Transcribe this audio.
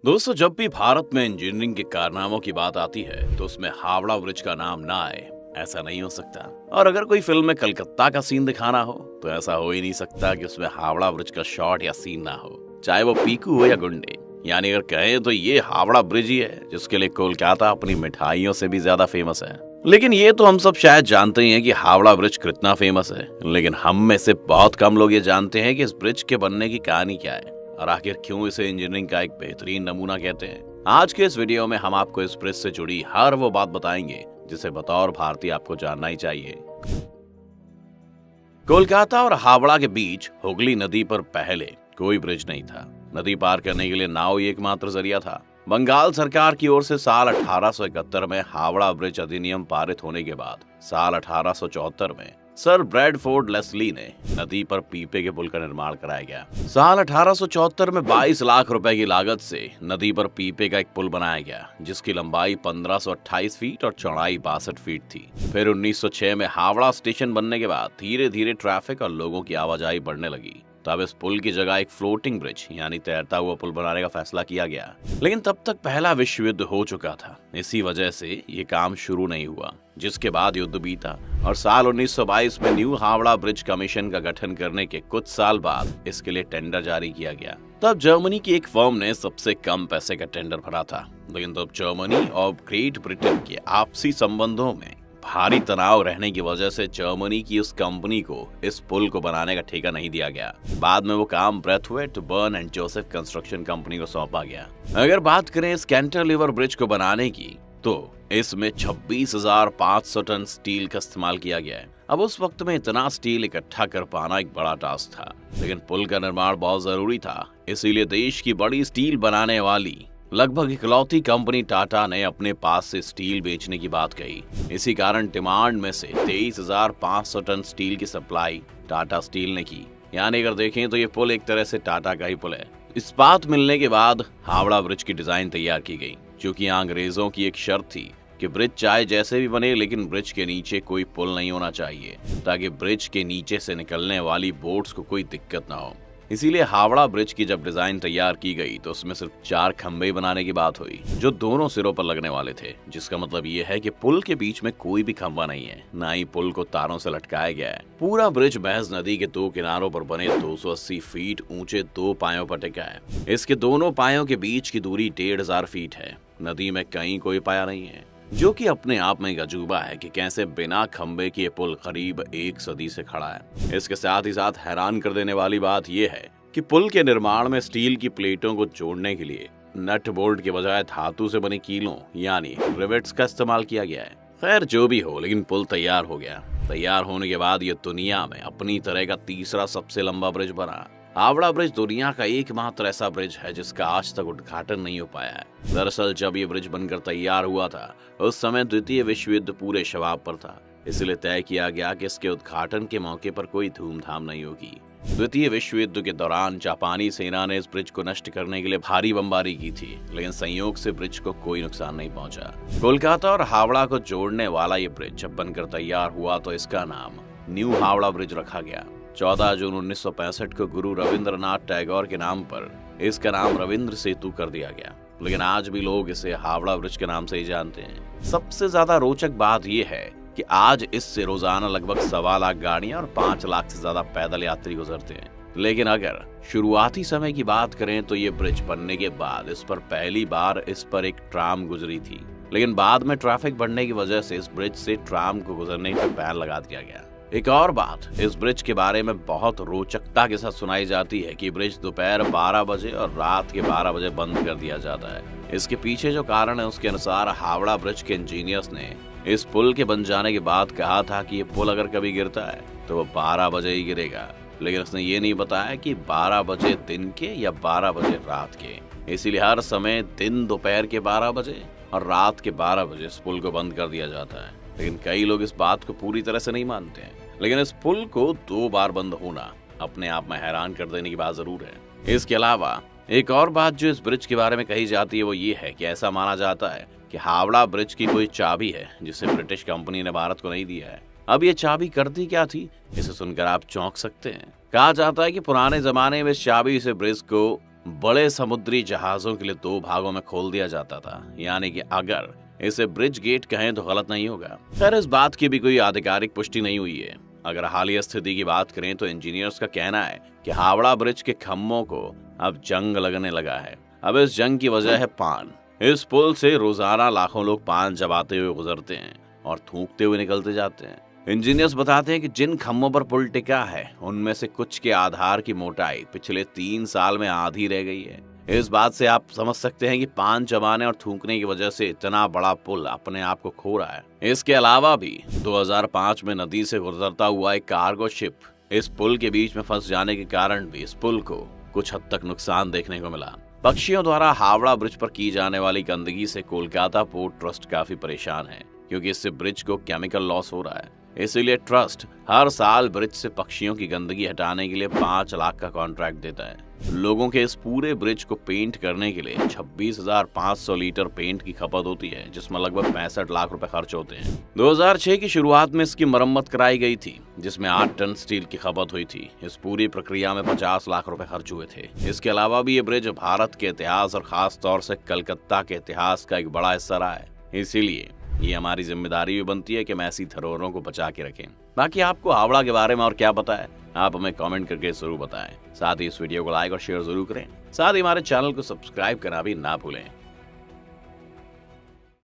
दोस्तों, जब भी भारत में इंजीनियरिंग के कारनामों की बात आती है तो उसमें हावड़ा ब्रिज का नाम ना आए ऐसा नहीं हो सकता। और अगर कोई फिल्म में कलकत्ता का सीन दिखाना हो तो ऐसा हो ही नहीं सकता कि उसमें हावड़ा ब्रिज का शॉट या सीन ना हो, चाहे वो पीकू हो या गुंडे। यानी अगर कहें तो ये हावड़ा ब्रिज ही है जिसके लिए कोलकाता अपनी मिठाइयों से भी ज्यादा फेमस है। लेकिन ये तो हम सब शायद जानते ही हैं कि हावड़ा ब्रिज कितना फेमस है, लेकिन हम में से बहुत कम लोग ये जानते हैं कि इस ब्रिज के बनने की कहानी क्या है और आखिर क्यों इसे इंजीनियरिंग का एक बेहतरीन नमूना कहते हैं। आज के इस वीडियो में हम आपको इस ब्रिज से जुड़ी हर वो बात बताएंगे जिसे बतौर भारतीय आपको जानना ही चाहिए। कोलकाता और हावड़ा के बीच हुगली नदी पर पहले कोई ब्रिज नहीं था। नदी पार करने के लिए नाव ही एकमात्र जरिया था। बंगाल सरकार की ओर से साल 1871 में हावड़ा ब्रिज अधिनियम पारित होने के बाद साल 1874 में सर ब्रैडफोर्ड लेस्ली ने नदी पर पीपे के पुल का निर्माण कराया गया। साल 1874 में 22 लाख रुपए की लागत से नदी पर पीपे का एक पुल बनाया गया जिसकी लंबाई 1528 फीट और चौड़ाई 62 फीट थी। फिर 1906 में हावड़ा स्टेशन बनने के बाद धीरे धीरे ट्रैफिक और लोगों की आवाजाही बढ़ने लगी। तब इस पुल की जगह एक फ्लोटिंग ब्रिज यानी तैरता हुआ पुल बनाने का फैसला किया गया, लेकिन तब तक पहला विश्व युद्ध हो चुका था। इसी वजह से ये काम शुरू नहीं हुआ, जिसके बाद युद्ध बीता और साल 1922 में न्यू हावड़ा ब्रिज कमीशन का गठन करने के कुछ साल बाद इसके लिए टेंडर जारी किया गया। तब जर्मनी की एक फर्म ने सबसे कम पैसे का टेंडर भरा था, लेकिन तब जर्मनी और ग्रेट ब्रिटेन के आपसी संबंधों में भारी तनाव रहने की वजह से जर्मनी की उस कंपनी को इस पुल को बनाने का ठेका नहीं दिया गया। बाद में वो काम Braithwaite Burn and Joseph Construction Company को सौंपा गया। अगर बात करें इस कैंटिलीवर ब्रिज को बनाने की तो इसमें 26,500 टन स्टील का इस्तेमाल किया गया है। अब उस वक्त में इतना स्टील इकट्ठा कर पाना एक बड़ा टास्क था, लेकिन पुल का निर्माण बहुत जरूरी था, इसीलिए देश की बड़ी स्टील बनाने वाली लगभग इकलौती कंपनी टाटा ने अपने पास से स्टील बेचने की बात कही। इसी कारण डिमांड में से 23,500 टन स्टील की सप्लाई टाटा स्टील ने की। यानी अगर देखें तो ये पुल एक तरह से टाटा का ही पुल है। इस्पात मिलने के बाद हावड़ा ब्रिज की डिजाइन तैयार की गई, क्योंकि यहाँ अंग्रेजों की एक शर्त थी कि ब्रिज चाहे जैसे भी बने लेकिन ब्रिज के नीचे कोई पुल नहीं होना चाहिए, ताकि ब्रिज के नीचे से निकलने वाली बोट्स को कोई दिक्कत ना हो। इसीलिए हावड़ा ब्रिज की जब डिजाइन तैयार की गई तो उसमें सिर्फ 4 खंभे बनाने की बात हुई जो दोनों सिरों पर लगने वाले थे, जिसका मतलब ये है कि पुल के बीच में कोई भी खंभा नहीं है, ना ही पुल को तारों से लटकाया गया है। पूरा ब्रिज महज नदी के 2 किनारों पर बने 280 फीट ऊंचे 2 पायों पर टिका है। इसके दोनों पायों के बीच की दूरी 1,500 फीट है। नदी में कहीं कोई पाया नहीं है, जो कि अपने आप में एक अजूबा है कि कैसे बिना खंबे के पुल करीब 1 सदी से खड़ा है। इसके साथ ही साथ हैरान कर देने वाली बात यह है कि पुल के निर्माण में स्टील की प्लेटों को जोड़ने के लिए नट बोल्ट के बजाय धातु से बने कीलों यानी रिवेट्स का इस्तेमाल किया गया है। खैर जो भी हो, लेकिन पुल तैयार हो गया। तैयार होने के बाद ये दुनिया में अपनी तरह का तीसरा सबसे लंबा ब्रिज बना। हावड़ा ब्रिज दुनिया का एकमात्र ऐसा ब्रिज है जिसका आज तक उद्घाटन नहीं हो पाया है। दरअसल जब ये ब्रिज बनकर तैयार हुआ था उस समय द्वितीय विश्व युद्ध पूरे शबाब पर था, इसलिए तय किया गया कि इसके उद्घाटन के मौके पर कोई धूमधाम नहीं होगी। द्वितीय विश्व युद्ध के दौरान जापानी सेना ने इस ब्रिज को नष्ट करने के लिए भारी बमबारी की थी, लेकिन संयोग से ब्रिज को कोई नुकसान नहीं पहुंचा। कोलकाता और हावड़ा को जोड़ने वाला ये ब्रिज जब बनकर तैयार हुआ तो इसका नाम न्यू हावड़ा ब्रिज रखा गया। 14 जून 1965 को गुरु रविंद्रनाथ टैगोर के नाम पर इसका नाम रविंद्र सेतु कर दिया गया, लेकिन आज भी लोग इसे हावड़ा ब्रिज के नाम से ही जानते हैं। सबसे ज्यादा रोचक बात यह है कि आज इससे रोजाना लगभग 1.25 लाख गाड़ियां और 5 लाख से ज्यादा पैदल यात्री गुजरते हैं। लेकिन अगर शुरुआती समय की बात करें तो ये ब्रिज बनने के बाद इस पर पहली बार एक ट्राम गुजरी थी, लेकिन बाद में ट्रैफिक बढ़ने की वजह से इस ब्रिज से ट्राम को गुजरने पर बैन लगा दिया गया। एक और बात इस ब्रिज के बारे में बहुत रोचकता के साथ सुनाई जाती है कि ब्रिज दोपहर 12 बजे और रात के 12 बजे बंद कर दिया जाता है। इसके पीछे जो कारण है उसके अनुसार हावड़ा ब्रिज के इंजीनियर्स ने इस पुल के बन जाने के बाद कहा था कि ये पुल अगर कभी गिरता है तो वो 12 बजे ही गिरेगा, लेकिन उसने ये नहीं बताया कि 12 बजे दिन के या 12 बजे रात के। इसीलिए हर समय दिन दोपहर के 12 बजे और रात के 12 बजे इस पुल को बंद कर दिया जाता है। लेकिन कई लोग इस बात को पूरी तरह से नहीं मानते हैं, लेकिन इस पुल को 2 बार बंद होना अपने आप में हैरान कर देने की बात जरूर है। इसके अलावा एक और बात जो इस ब्रिज के बारे में कही जाती है वो ये है कि ऐसा माना जाता है कि हावड़ा ब्रिज की कोई चाबी है जिसे ब्रिटिश कंपनी ने भारत को नहीं दिया है। अब ये चाबी करती क्या थी, इसे सुनकर आप चौंक सकते हैं। कहा जाता है कि पुराने जमाने में इस चाबी से ब्रिज को बड़े समुद्री जहाजों के लिए 2 भागों में खोल दिया जाता था, यानी कि अगर इसे ब्रिज गेट कहें तो गलत नहीं होगा। खैर, इस बात की भी कोई आधिकारिक पुष्टि नहीं हुई है। अगर हालिया स्थिति की बात करें तो इंजीनियर्स का कहना है कि हावड़ा ब्रिज के खम्भों को अब जंग लगने लगा है। अब इस जंग की वजह है पान। इस पुल से रोजाना लाखों लोग पान चबाते हुए गुजरते हैं और थूकते हुए निकलते जाते हैं। इंजीनियर्स बताते हैं कि जिन खम्भों पर पुल टिका है उनमें से कुछ के आधार की मोटाई पिछले 3 साल में आधी रह गई है। इस बात से आप समझ सकते हैं कि पान चबाने और थूकने की वजह से इतना बड़ा पुल अपने आप को खो रहा है। इसके अलावा भी 2005 में नदी से गुजरता हुआ एक कार्गो शिप इस पुल के बीच में फंस जाने के कारण भी इस पुल को कुछ हद तक नुकसान देखने को मिला। पक्षियों द्वारा हावड़ा ब्रिज पर की जाने वाली गंदगी से कोलकाता पोर्ट ट्रस्ट काफी परेशान है, क्योंकि इससे ब्रिज को केमिकल लॉस हो रहा है। इसीलिए ट्रस्ट हर साल ब्रिज से पक्षियों की गंदगी हटाने के लिए 5 लाख का कॉन्ट्रैक्ट देता है। लोगों के इस पूरे ब्रिज को पेंट करने के लिए 26,500 लीटर पेंट की खपत होती है, जिसमें लगभग 65 लाख रुपए खर्च होते हैं। 2006 की शुरुआत में इसकी मरम्मत कराई गई थी, जिसमें 8 टन स्टील की खपत हुई थी। इस पूरी प्रक्रिया में 50 लाख रुपए खर्च हुए थे। इसके अलावा भी ये ब्रिज भारत के इतिहास और खास तौर से कलकत्ता के इतिहास का एक बड़ा हिस्सा रहा है। इसीलिए ये हमारी जिम्मेदारी भी बनती है कि हम ऐसी धरोहरों को बचा के रखें। बाकी आपको हावड़ा के बारे में और क्या पता है, आप हमें कमेंट करके जरूर बताएं। साथ ही इस वीडियो को लाइक और शेयर जरूर करें। साथ ही हमारे चैनल को सब्सक्राइब करना भी ना भूलें।